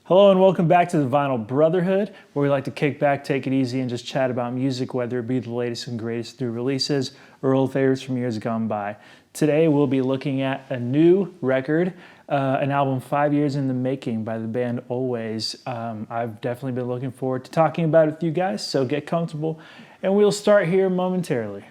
Hello and welcome back to the Vinyl Brotherhood, where we like to kick back, take it easy, and just chat about music, whether it be the latest and greatest new releases or old favorites from years gone by. Today we'll be looking at a new record, an album 5 years in the making by the band Alvvays. I've definitely been looking forward to talking about it with you guys, so get comfortable, and we'll start here momentarily.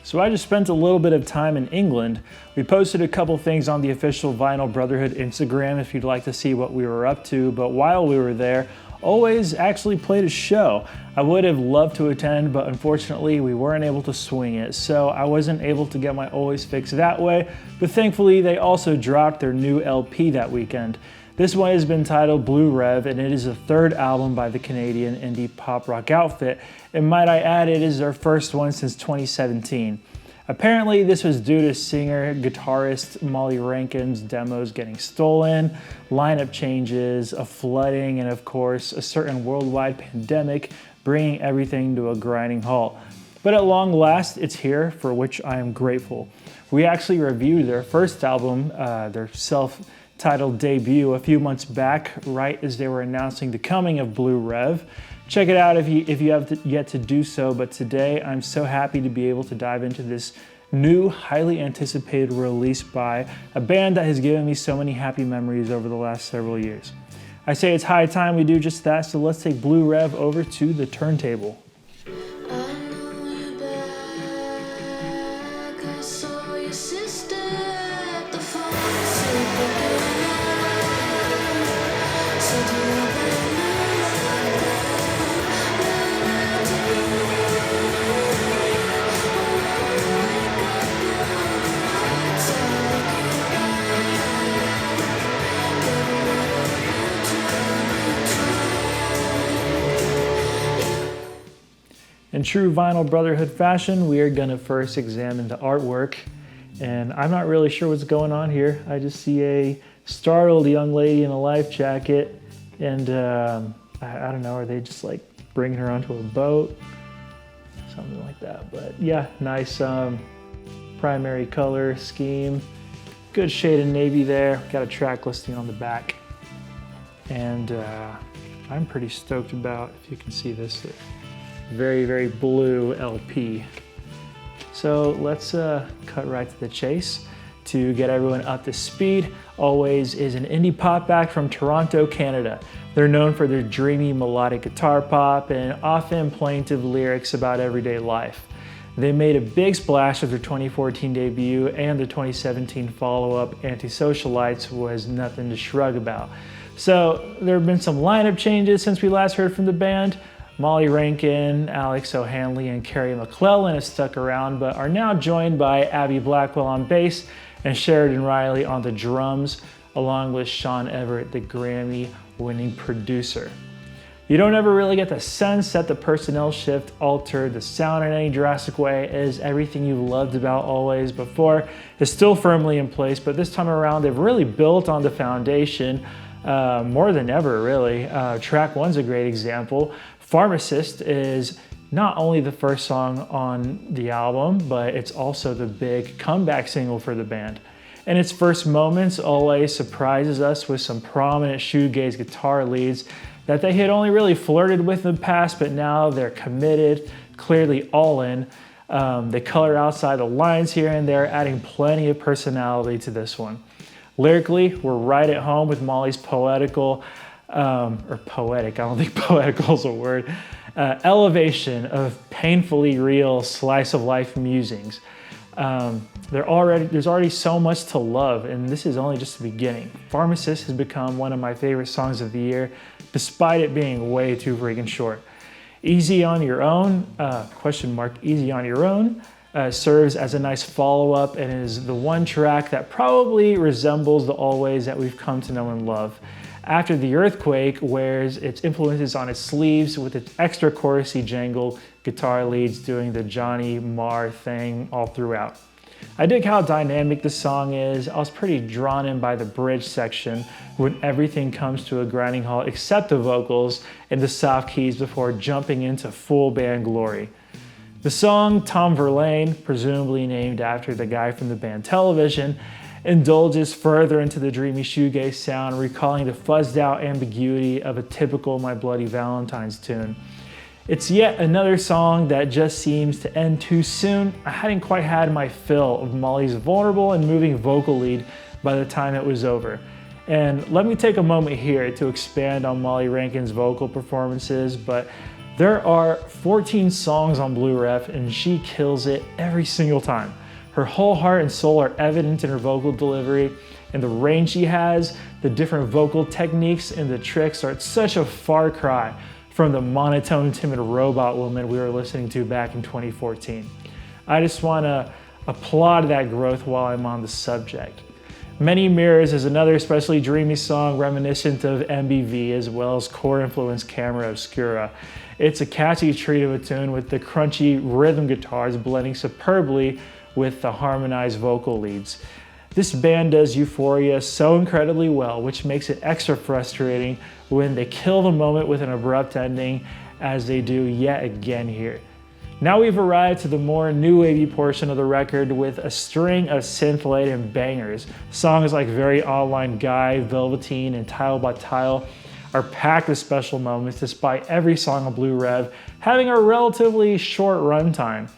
So I just spent a little bit of time in England. We posted a couple things on the official Vinyl Brotherhood Instagram if you'd like to see what we were up to, but while we were there, Alvvays actually played a show. I would have loved to attend, but unfortunately we weren't able to swing it, so I wasn't able to get my Alvvays fix that way, but thankfully they also dropped their new LP that weekend. This one has been titled Blue Rev, and it is the third album by the Canadian indie pop rock outfit, and might I add, it is their first one since 2017. Apparently, this was due to singer-guitarist Molly Rankin's demos getting stolen, lineup changes, a flooding, and of course, a certain worldwide pandemic bringing everything to a grinding halt. But at long last, it's here, for which I am grateful. We actually reviewed their first album, their self-titled debut, a few months back, right as they were announcing the coming of Blue Rev. Check it out if you have yet to do so, but today I'm so happy to be able to dive into this new, highly anticipated release by a band that has given me so many happy memories over the last several years. I say it's high time we do just that, so let's take Blue Rev over to the turntable. In true Vinyl Brotherhood fashion, we are gonna first examine the artwork, and I'm not really sure what's going on here. I just see a startled young lady in a life jacket, and I don't know, are they just like bringing her onto a boat? Something like that, but yeah, nice primary color scheme. Good shade of navy there. Got a track listing on the back, and I'm pretty stoked about, if you can see this, very, very blue LP. So let's cut right to the chase to get everyone up to speed. Alvvays is an indie pop act from Toronto, Canada. They're known for their dreamy melodic guitar pop and often plaintive lyrics about everyday life. They made a big splash with their 2014 debut, and the 2017 follow-up, Antisocialites, was nothing to shrug about. So there have been some lineup changes since we last heard from the band. Molly Rankin, Alex O'Hanley, and Carrie McClellan have stuck around, but are now joined by Abby Blackwell on bass and Sheridan Riley on the drums, along with Sean Everett, the Grammy-winning producer. You don't ever really get the sense that the personnel shift altered the sound in any drastic way, as everything you've loved about Alvvays before is still firmly in place, but this time around they've really built on the foundation more than ever, really. Track one's a great example. Pharmacist is not only the first song on the album, but it's also the big comeback single for the band. In its first moments, Alvvays surprises us with some prominent shoegaze guitar leads that they had only really flirted with in the past, but now they're committed, clearly all in. They color outside the lines here and there, adding plenty of personality to this one. Lyrically, we're right at home with Molly's poetical, or poetic, I don't think poetical is a word, elevation of painfully real slice of life musings. There's already so much to love, and this is only just the beginning. Pharmacist has become one of my favorite songs of the year, despite it being way too freaking short. Easy on Your Own, Easy on Your Own, serves as a nice follow-up and is the one track that probably resembles the Alvvays that we've come to know and love. After the Earthquake wears its influences on its sleeves with its extra chorusy jangle guitar leads doing the Johnny Marr thing all throughout. I dig how dynamic the song is. I was pretty drawn in by the bridge section when everything comes to a grinding halt except the vocals and the soft keys before jumping into full band glory. The song Tom Verlaine, presumably named after the guy from the band Television, indulges further into the dreamy shoegaze sound, recalling the fuzzed out ambiguity of a typical My Bloody Valentine's tune. It's yet another song that just seems to end too soon. I hadn't quite had my fill of Molly's vulnerable and moving vocal lead by the time it was over. And let me take a moment here to expand on Molly Rankin's vocal performances, but there are 14 songs on Blue Ref and she kills it every single time. Her whole heart and soul are evident in her vocal delivery, and the range she has, the different vocal techniques and the tricks are such a far cry from the monotone, timid robot woman we were listening to back in 2014. I just want to applaud that growth while I'm on the subject. Many Mirrors is another especially dreamy song reminiscent of MBV as well as core-influenced Camera Obscura. It's a catchy treat of a tune with the crunchy rhythm guitars blending superbly with the harmonized vocal leads. This band does Euphoria so incredibly well, which makes it extra frustrating when they kill the moment with an abrupt ending, as they do yet again here. Now we've arrived to the more new wavy portion of the record with a string of synth-laden bangers. Songs like Very Online Guy, Velveteen, and Tile by Tile are packed with special moments despite every song on Blue Rev having a relatively short runtime.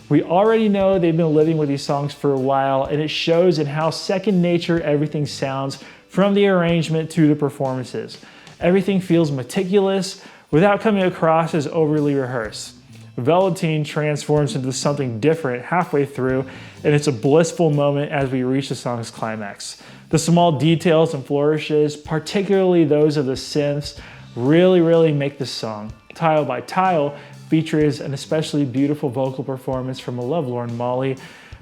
We already know they've been living with these songs for a while, and it shows in how second nature everything sounds, from the arrangement to the performances. Everything feels meticulous without coming across as overly rehearsed. Velveteen transforms into something different halfway through, and it's a blissful moment as we reach the song's climax. The small details and flourishes, particularly those of the synths, really make this song. Tile by Tile features an especially beautiful vocal performance from a lovelorn Molly.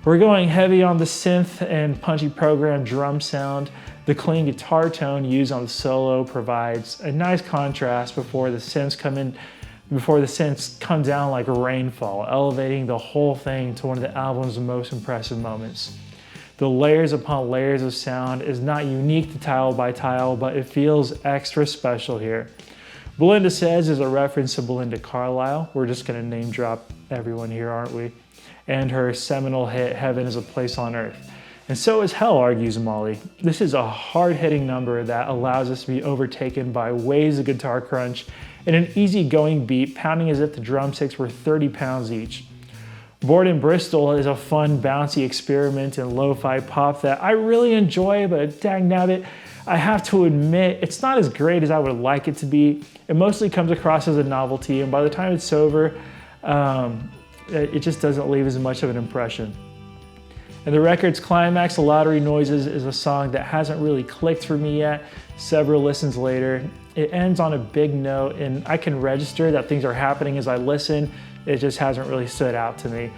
We're going heavy on the synth and punchy programmed drum sound. The clean guitar tone used on the solo provides a nice contrast before the synths come down like rainfall, elevating the whole thing to one of the album's most impressive moments. The layers upon layers of sound is not unique to Tile by Tile, but it feels extra special here. Belinda Says is a reference to Belinda Carlisle. We're just gonna name drop everyone here, aren't we? And her seminal hit, Heaven is a Place on Earth. And so is Hell, argues Molly. This is a hard-hitting number that allows us to be overtaken by waves of guitar crunch and an easy-going beat, pounding as if the drumsticks were 30 pounds each. Bored in Bristol is a fun, bouncy experiment in lo-fi pop that I really enjoy, but dang nabbit, I have to admit, it's not as great as I would like it to be. It mostly comes across as a novelty, and by the time it's over, it just doesn't leave as much of an impression. And the record's climax, Lottery Noises, is a song that hasn't really clicked for me yet. Several listens later, it ends on a big note, and I can register that things are happening as I listen. It just hasn't really stood out to me.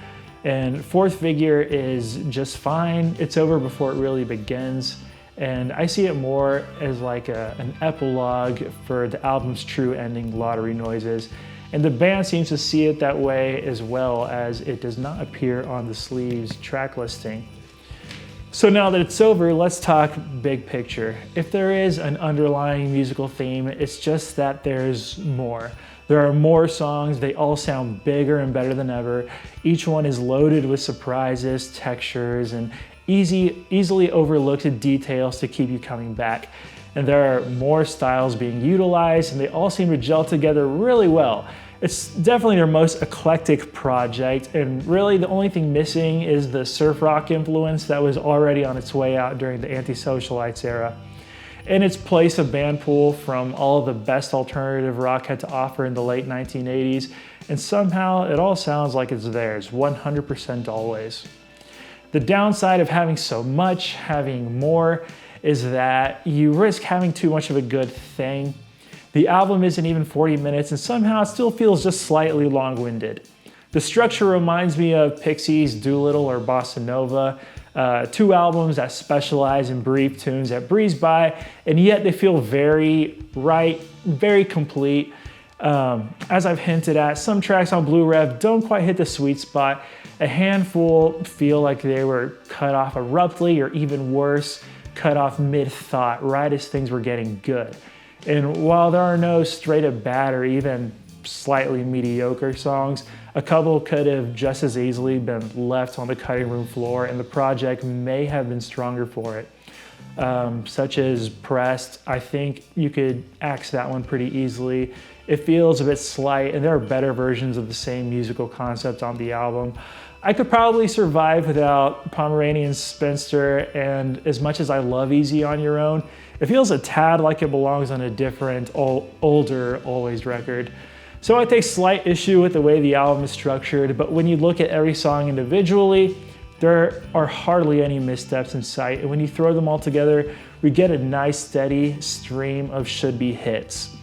And Fourth Figure is just fine. It's over before it really begins. And I see it more as like an epilogue for the album's true ending, Lottery Noises. And the band seems to see it that way as well, as it does not appear on the sleeve's track listing. So now that it's over, let's talk big picture. If there is an underlying musical theme, it's just that there's more. There are more songs, they all sound bigger and better than ever. Each one is loaded with surprises, textures, and easily overlooked details to keep you coming back. And there are more styles being utilized, and they all seem to gel together really well. It's definitely their most eclectic project, and really the only thing missing is the surf rock influence that was already on its way out during the Anti-Socialites era. In its place, a band pool from all of the best alternative rock had to offer in the late 1980s, and somehow it all sounds like it's theirs, 100% always. The downside of having so much, having more, is that you risk having too much of a good thing. The album isn't even 40 minutes, and somehow it still feels just slightly long-winded. The structure reminds me of Pixies, Doolittle, or Bossa Nova, two albums that specialize in brief tunes that breeze by, and yet they feel very right, very complete. As I've hinted at, some tracks on Blue Rev don't quite hit the sweet spot. A handful feel like they were cut off abruptly, or even worse, cut off mid-thought, right as things were getting good. And while there are no straight up bad or even slightly mediocre songs, a couple could have just as easily been left on the cutting room floor, and the project may have been stronger for it. Such as Pressed, I think you could axe that one pretty easily. It feels a bit slight, and there are better versions of the same musical concept on the album. I could probably survive without Pomeranian Spinster, and as much as I love Easy on Your Own, it feels a tad like it belongs on a different, older Alvvays record. So I take slight issue with the way the album is structured, but when you look at every song individually, there are hardly any missteps in sight, and when you throw them all together, we get a nice steady stream of should-be hits.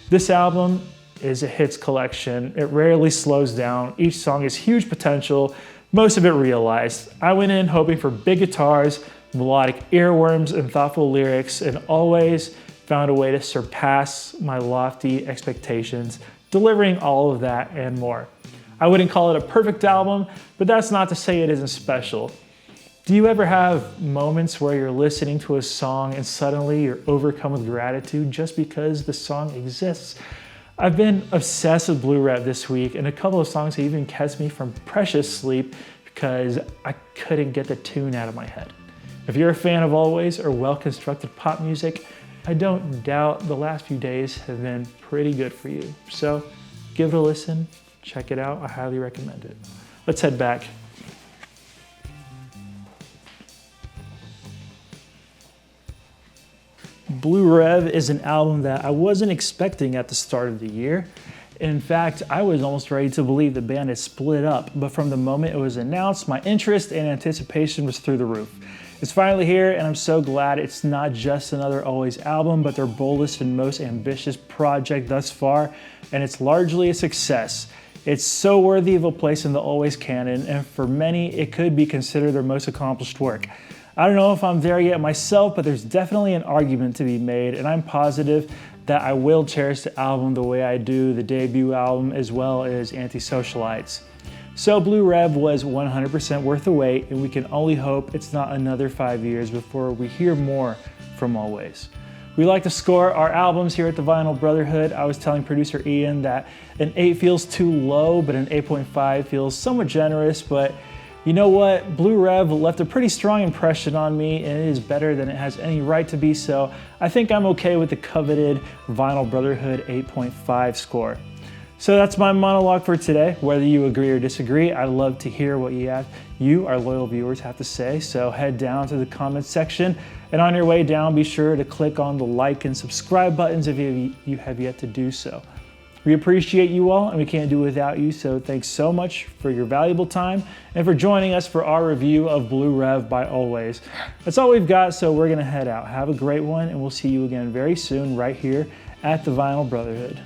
This album is a hits collection. It rarely slows down. Each song has huge potential, most of it realized. I went in hoping for big guitars, melodic earworms, and thoughtful lyrics, and always found a way to surpass my lofty expectations, delivering all of that and more. I wouldn't call it a perfect album, but that's not to say it isn't special. Do you ever have moments where you're listening to a song and suddenly you're overcome with gratitude just because the song exists? I've been obsessed with Blue Rev this week, and a couple of songs have even kept me from precious sleep because I couldn't get the tune out of my head. If you're a fan of Alvvays or well-constructed pop music, I don't doubt the last few days have been pretty good for you. So give it a listen, check it out, I highly recommend it. Let's head back. Blue Rev is an album that I wasn't expecting at the start of the year. In fact, I was almost ready to believe the band had split up, but from the moment it was announced, my interest and anticipation was through the roof. It's finally here, and I'm so glad it's not just another Alvvays album, but their boldest and most ambitious project thus far, and it's largely a success. It's so worthy of a place in the Alvvays canon, and for many, it could be considered their most accomplished work. I don't know if I'm there yet myself, but there's definitely an argument to be made, and I'm positive that I will cherish the album the way I do the debut album as well as Antisocialites. So Blue Rev was 100% worth the wait, and we can only hope it's not another 5 years before we hear more from Alvvays. We like to score our albums here at the Vinyl Brotherhood. I was telling producer Ian that an 8 feels too low, but an 8.5 feels somewhat generous, but you know what? Blue Rev left a pretty strong impression on me, and it is better than it has any right to be, so I think I'm okay with the coveted Vinyl Brotherhood 8.5 score. So that's my monologue for today. Whether you agree or disagree, I'd love to hear what you, our loyal viewers, have to say. So head down to the comments section, and on your way down, be sure to click on the like and subscribe buttons if you have yet to do so. We appreciate you all, and we can't do it without you, so thanks so much for your valuable time and for joining us for our review of Blue Rev by Alvvays. That's all we've got, so we're gonna head out. Have a great one, and we'll see you again very soon right here at the Vinyl Brotherhood.